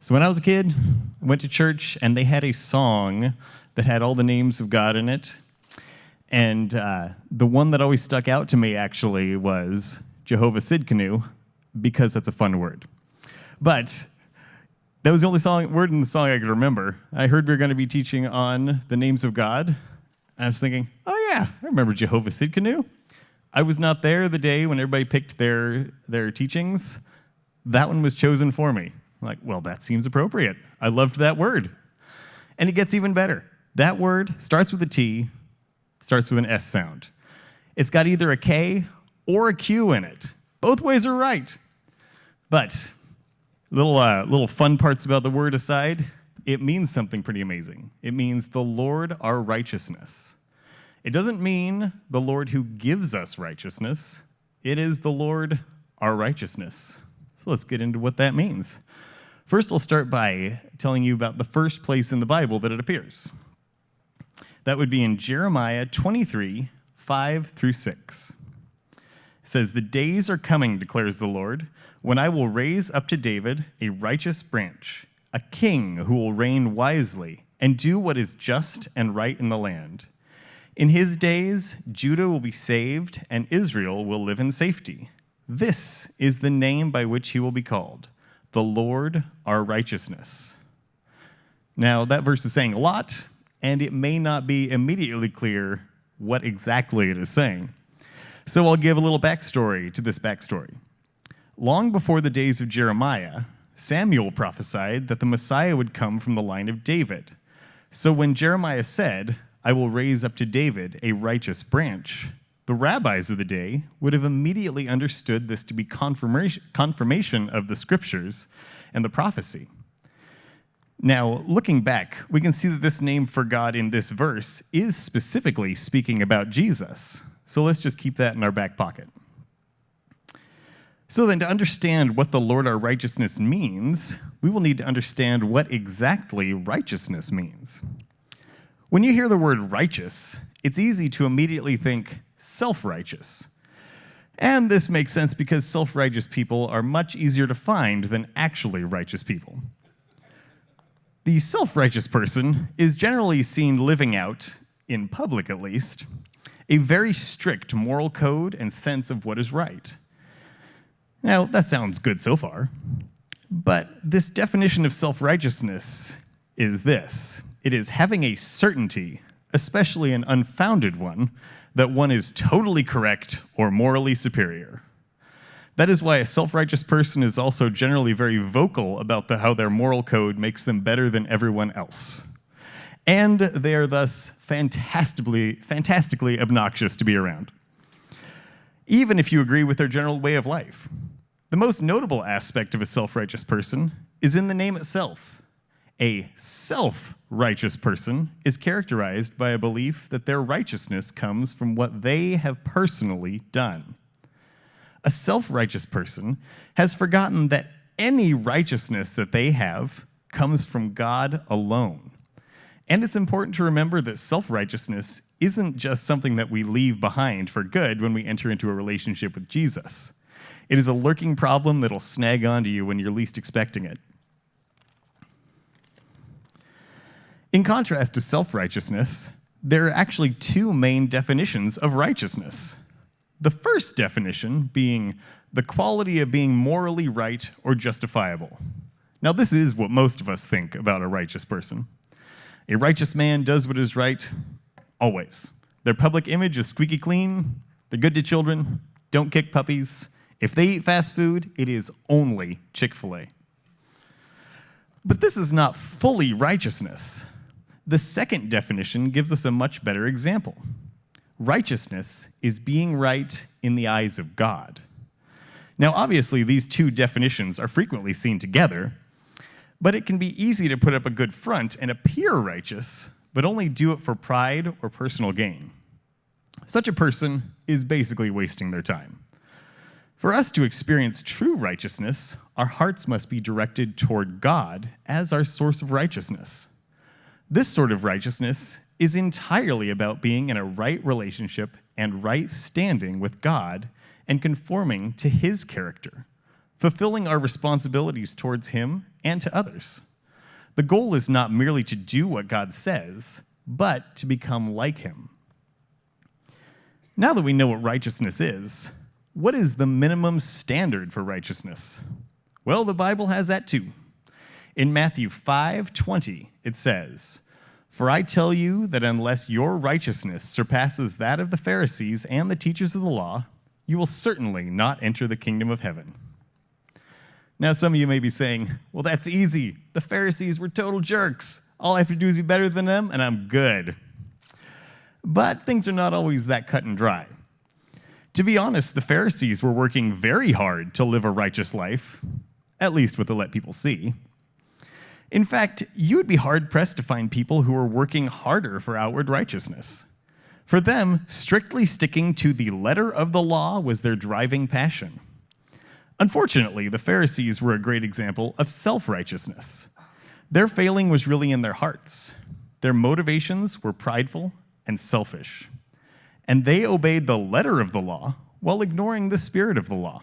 So when I was a kid, I went to church, and they had a song that had all the names of God in it. And the one that always stuck out to me, actually, was Jehovah Tsidqenu, because that's a fun word. But that was the only word in the song I could remember. I heard we were going to be teaching on the names of God, and I was thinking, oh yeah, I remember Jehovah Tsidqenu. I was not there the day when everybody picked their teachings. That one was chosen for me. I'm like, well, that seems appropriate. I loved that word. And it gets even better. That word starts with a T, starts with an S sound. It's got either a K or a Q in it. Both ways are right. But little fun parts about the word aside, it means something pretty amazing. It means the Lord our righteousness. It doesn't mean the Lord who gives us righteousness. It is the Lord our righteousness. So let's get into what that means. First, I'll start by telling you about the first place in the Bible that it appears. That would be in Jeremiah 23, 5 through 6. It says, "The days are coming, declares the Lord, when I will raise up to David a righteous branch, a king who will reign wisely and do what is just and right in the land. In his days, Judah will be saved and Israel will live in safety. This is the name by which he will be called, the Lord our righteousness." Now, that verse is saying a lot, and it may not be immediately clear what exactly it is saying. So I'll give a little backstory to this backstory. Long before the days of Jeremiah, Samuel prophesied that the Messiah would come from the line of David. So when Jeremiah said, "I will raise up to David a righteous branch," the rabbis of the day would have immediately understood this to be confirmation of the scriptures and the prophecy. Now, looking back, we can see that this name for God in this verse is specifically speaking about Jesus. So let's just keep that in our back pocket. So then, to understand what the Lord our righteousness means, we will need to understand what exactly righteousness means. When you hear the word righteous, it's easy to immediately think self-righteous. And this makes sense because self-righteous people are much easier to find than actually righteous people. The self-righteous person is generally seen living out, in public at least, a very strict moral code and sense of what is right. Now, that sounds good so far, but this definition of self-righteousness is this. It is having a certainty, especially an unfounded one, that one is totally correct or morally superior. That is why a self-righteous person is also generally very vocal about how their moral code makes them better than everyone else. And they are thus fantastically obnoxious to be around, even if you agree with their general way of life. The most notable aspect of a self-righteous person is in the name itself. A self-righteous person is characterized by a belief that their righteousness comes from what they have personally done. A self-righteous person has forgotten that any righteousness that they have comes from God alone. And it's important to remember that self-righteousness isn't just something that we leave behind for good when we enter into a relationship with Jesus. It is a lurking problem that'll snag onto you when you're least expecting it. In contrast to self-righteousness, there are actually two main definitions of righteousness. The first definition being the quality of being morally right or justifiable. Now, this is what most of us think about a righteous person. A righteous man does what is right always. Their public image is squeaky clean, they're good to children, don't kick puppies. If they eat fast food, it is only Chick-fil-A. But this is not fully righteousness. The second definition gives us a much better example. Righteousness is being right in the eyes of God. Now, obviously, these two definitions are frequently seen together, but it can be easy to put up a good front and appear righteous, but only do it for pride or personal gain. Such a person is basically wasting their time. For us to experience true righteousness, our hearts must be directed toward God as our source of righteousness. This sort of righteousness is entirely about being in a right relationship and right standing with God and conforming to his character. fulfilling our responsibilities towards Him and to others. The goal is not merely to do what God says, but to become like Him. Now that we know what righteousness is, what is the minimum standard for righteousness? Well, the Bible has that too. In Matthew 5:20, it says, "For I tell you that unless your righteousness surpasses that of the Pharisees and the teachers of the law, you will certainly not enter the kingdom of heaven." Now, some of you may be saying, well, that's easy. The Pharisees were total jerks. All I have to do is be better than them, and I'm good. But things are not always that cut and dry. To be honest, the Pharisees were working very hard to live a righteous life, at least what they let people see. In fact, you would be hard-pressed to find people who were working harder for outward righteousness. For them, strictly sticking to the letter of the law was their driving passion. Unfortunately, the Pharisees were a great example of self-righteousness. Their failing was really in their hearts. Their motivations were prideful and selfish. And they obeyed the letter of the law while ignoring the spirit of the law.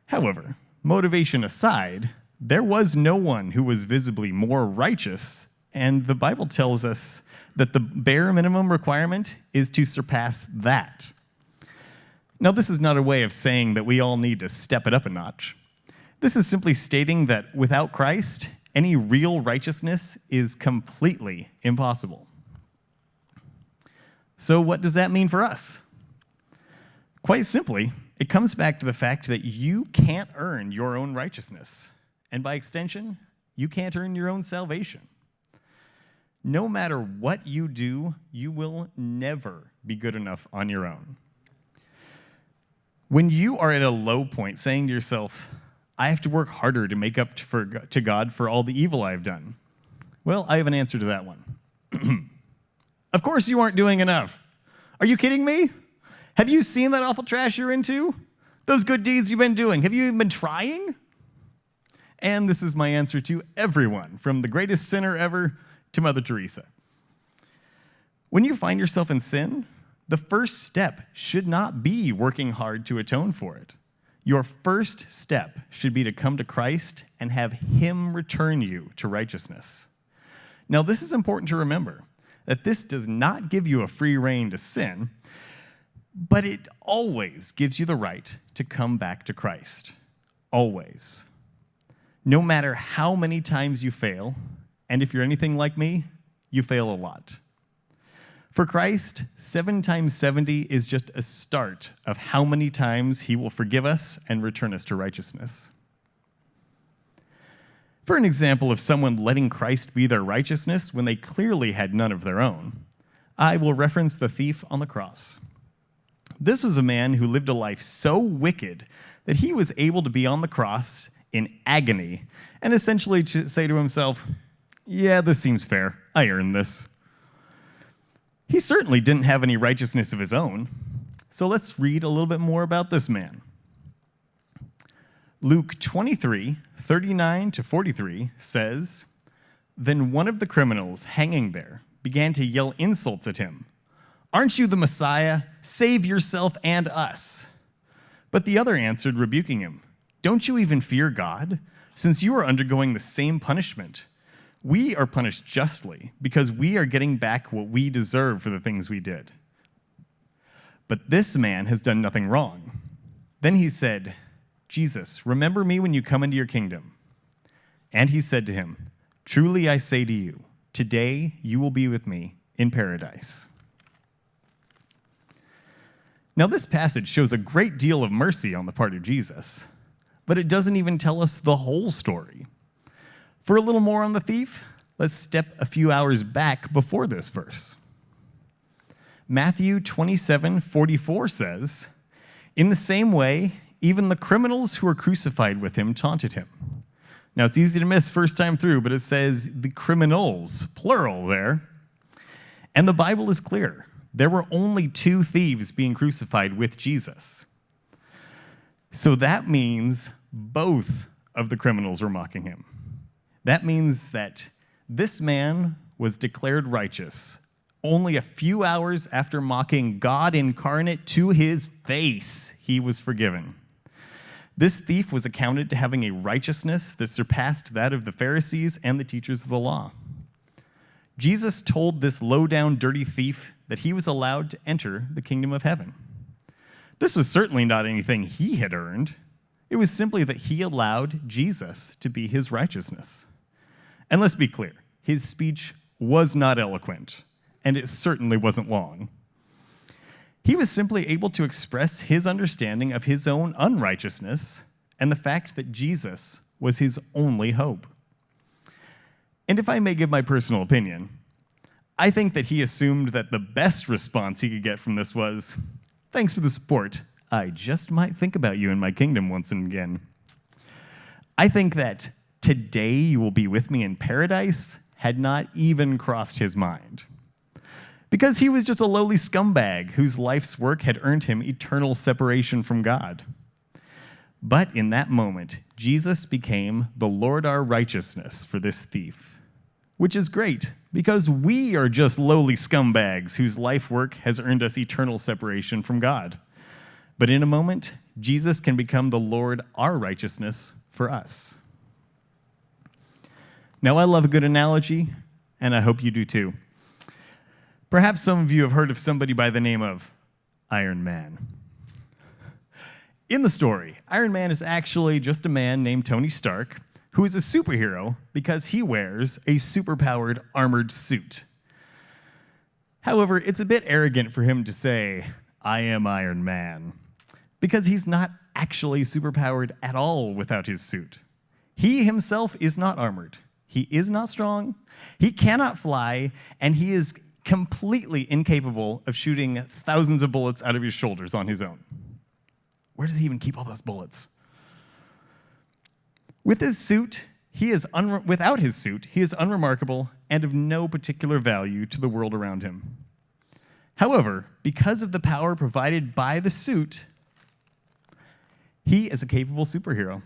However, motivation aside, there was no one who was visibly more righteous, and the Bible tells us that the bare minimum requirement is to surpass that. Now, this is not a way of saying that we all need to step it up a notch. This is simply stating that without Christ, any real righteousness is completely impossible. So what does that mean for us? Quite simply, it comes back to the fact that you can't earn your own righteousness. And by extension, you can't earn your own salvation. No matter what you do, you will never be good enough on your own. When you are at a low point saying to yourself, I have to work harder to make up to God for all the evil I've done, well, I have an answer to that one. Of course you aren't doing enough. Are you kidding me? Have you seen that awful trash you're into? Those good deeds you've been doing, have you even been trying? And this is my answer to everyone, from the greatest sinner ever to Mother Teresa. When you find yourself in sin, the first step should not be working hard to atone for it. Your first step should be to come to Christ and have Him return you to righteousness. Now, this is important to remember, that this does not give you a free rein to sin, but it always gives you the right to come back to Christ. Always. No matter how many times you fail, and if you're anything like me, you fail a lot. For Christ, 7 times 70 is just a start of how many times He will forgive us and return us to righteousness. For an example of someone letting Christ be their righteousness when they clearly had none of their own, I will reference the thief on the cross. This was a man who lived a life so wicked that he was able to be on the cross in agony and essentially to say to himself, yeah, this seems fair. I earned this. He certainly didn't have any righteousness of his own. So let's read a little bit more about this man. Luke 23, 39 to 43 says, Then one of the criminals hanging there began to yell insults at him. Aren't you the Messiah? Save yourself and us. But the other answered, rebuking him, Don't you even fear God, since you are undergoing the same punishment? We are punished justly because we are getting back what we deserve for the things we did. But this man has done nothing wrong. Then he said, Jesus, remember me when you come into your kingdom. And he said to him, Truly I say to you, today you will be with me in paradise. Now this passage shows a great deal of mercy on the part of Jesus, but it doesn't even tell us the whole story. For a little more on the thief, let's step a few hours back before this verse. Matthew 27:44 says, In the same way, even the criminals who were crucified with him taunted him. Now, it's easy to miss first time through, but it says the criminals, plural there. And the Bible is clear. There were only 2 thieves being crucified with Jesus. So that means both of the criminals were mocking him. That means that this man was declared righteous only a few hours after mocking God incarnate to his face. He was forgiven. This thief was accounted to having a righteousness that surpassed that of the Pharisees and the teachers of the law. Jesus told this low-down, dirty thief that he was allowed to enter the kingdom of heaven. This was certainly not anything he had earned. It was simply that he allowed Jesus to be his righteousness. And let's be clear, his speech was not eloquent, and it certainly wasn't long. He was simply able to express his understanding of his own unrighteousness and the fact that Jesus was his only hope. And if I may give my personal opinion, I think that he assumed that the best response he could get from this was, "Thanks for the support. I just might think about you in my kingdom once and again." I think that "today you will be with me in paradise" had not even crossed his mind, because he was just a lowly scumbag whose life's work had earned him eternal separation from God. But in that moment, Jesus became the Lord our righteousness for this thief, which is great, because we are just lowly scumbags whose life work has earned us eternal separation from God. But in a moment, Jesus can become the Lord our righteousness for us. Now, I love a good analogy, and I hope you do too. Perhaps some of you have heard of somebody by the name of Iron Man. In the story, Iron Man is actually just a man named Tony Stark who is a superhero because he wears a superpowered armored suit. However, it's a bit arrogant for him to say, "I am Iron Man," because he's not actually superpowered at all without his suit. He himself is not armored. He is not strong. He cannot fly, and he is completely incapable of shooting thousands of bullets out of his shoulders on his own. Where does he even keep all those bullets? With his suit, without his suit, he is unremarkable and of no particular value to the world around him. However, because of the power provided by the suit, he is a capable superhero.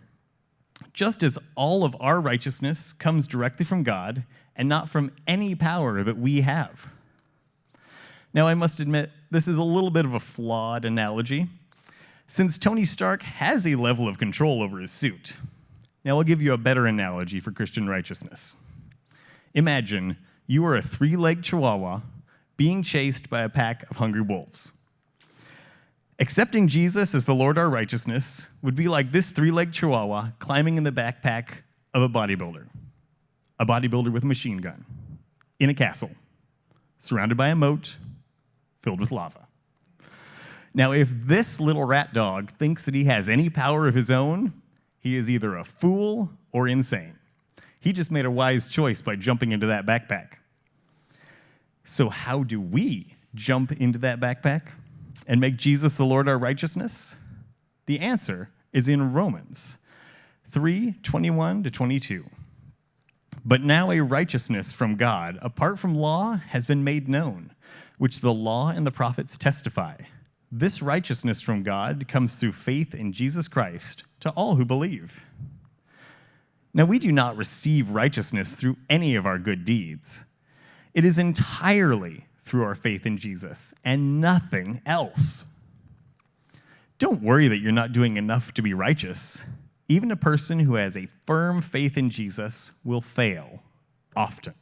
Just as all of our righteousness comes directly from God and not from any power that we have. Now, I must admit, this is a little bit of a flawed analogy, since Tony Stark has a level of control over his suit. Now, I'll give you a better analogy for Christian righteousness. Imagine you are a 3-legged chihuahua being chased by a pack of hungry wolves. Accepting Jesus as the Lord our righteousness would be like this 3-legged chihuahua climbing in the backpack of a bodybuilder with a machine gun, in a castle, surrounded by a moat filled with lava. Now, if this little rat dog thinks that he has any power of his own, he is either a fool or insane. He just made a wise choice by jumping into that backpack. So how do we jump into that backpack and make Jesus the Lord our righteousness? The answer is in Romans 3:21-22. But now a righteousness from God, apart from law, has been made known, which the law and the prophets testify. This righteousness from God comes through faith in Jesus Christ to all who believe. Now, we do not receive righteousness through any of our good deeds. It is entirely through our faith in Jesus and nothing else. Don't worry that you're not doing enough to be righteous. Even a person who has a firm faith in Jesus will fail often.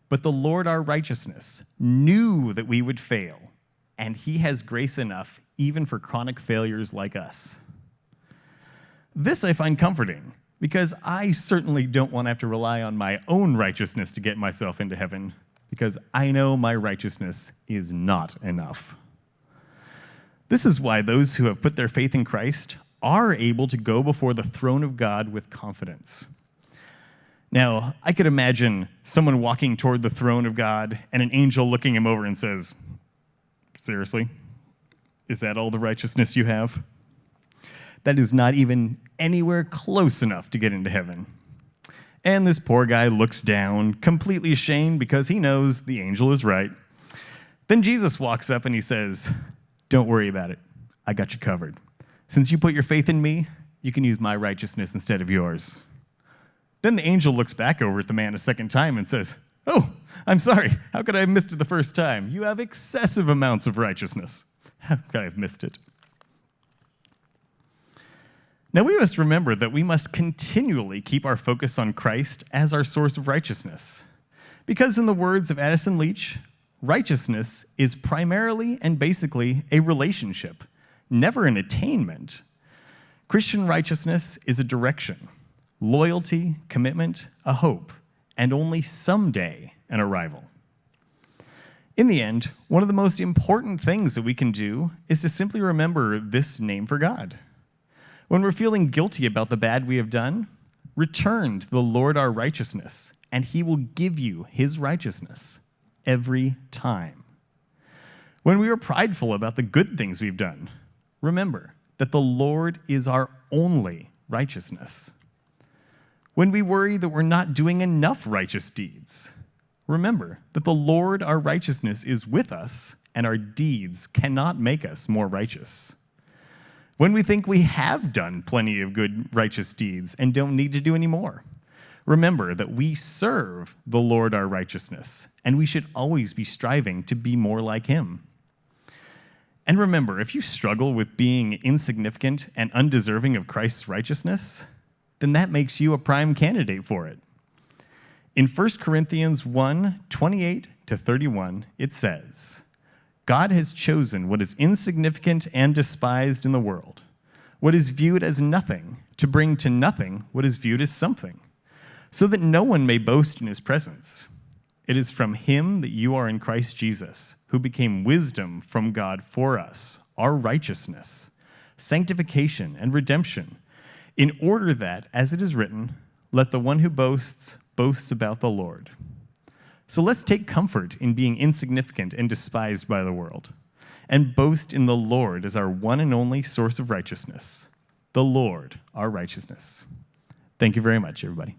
But the Lord our righteousness knew that we would fail, and he has grace enough even for chronic failures like us. This I find comforting, because I certainly don't want to have to rely on my own righteousness to get myself into heaven, because I know my righteousness is not enough. This is why those who have put their faith in Christ are able to go before the throne of God with confidence. Now, I could imagine someone walking toward the throne of God and an angel looking him over and says, "Seriously? Is that all the righteousness you have?" That is not even anywhere close enough to get into heaven. And this poor guy looks down, completely ashamed because he knows the angel is right. Then Jesus walks up and he says, "Don't worry about it. I got you covered. Since you put your faith in me, you can use my righteousness instead of yours." Then the angel looks back over at the man a second time and says, "Oh, I'm sorry. How could I have missed it the first time? You have excessive amounts of righteousness. How could I have missed it?" Now we must remember that we must continually keep our focus on Christ as our source of righteousness. Because in the words of Addison Leach, righteousness is primarily and basically a relationship, never an attainment. Christian righteousness is a direction, loyalty, commitment, a hope, and only someday an arrival. In the end, one of the most important things that we can do is to simply remember this name for God. When we're feeling guilty about the bad we have done, return to the Lord our righteousness, and he will give you his righteousness every time. When we are prideful about the good things we've done, remember that the Lord is our only righteousness. When we worry that we're not doing enough righteous deeds, remember that the Lord our righteousness is with us, and our deeds cannot make us more righteous. When we think we have done plenty of good righteous deeds and don't need to do any more, remember that we serve the Lord our righteousness, and we should always be striving to be more like him. And remember, if you struggle with being insignificant and undeserving of Christ's righteousness, then that makes you a prime candidate for it. In 1 Corinthians 1:28-31, it says, God has chosen what is insignificant and despised in the world, what is viewed as nothing, to bring to nothing what is viewed as something, so that no one may boast in his presence. It is from him that you are in Christ Jesus, who became wisdom from God for us, our righteousness, sanctification, and redemption, in order that, as it is written, let the one who boasts about the Lord. So let's take comfort in being insignificant and despised by the world, and boast in the Lord as our one and only source of righteousness, the Lord, our righteousness. Thank you very much, everybody.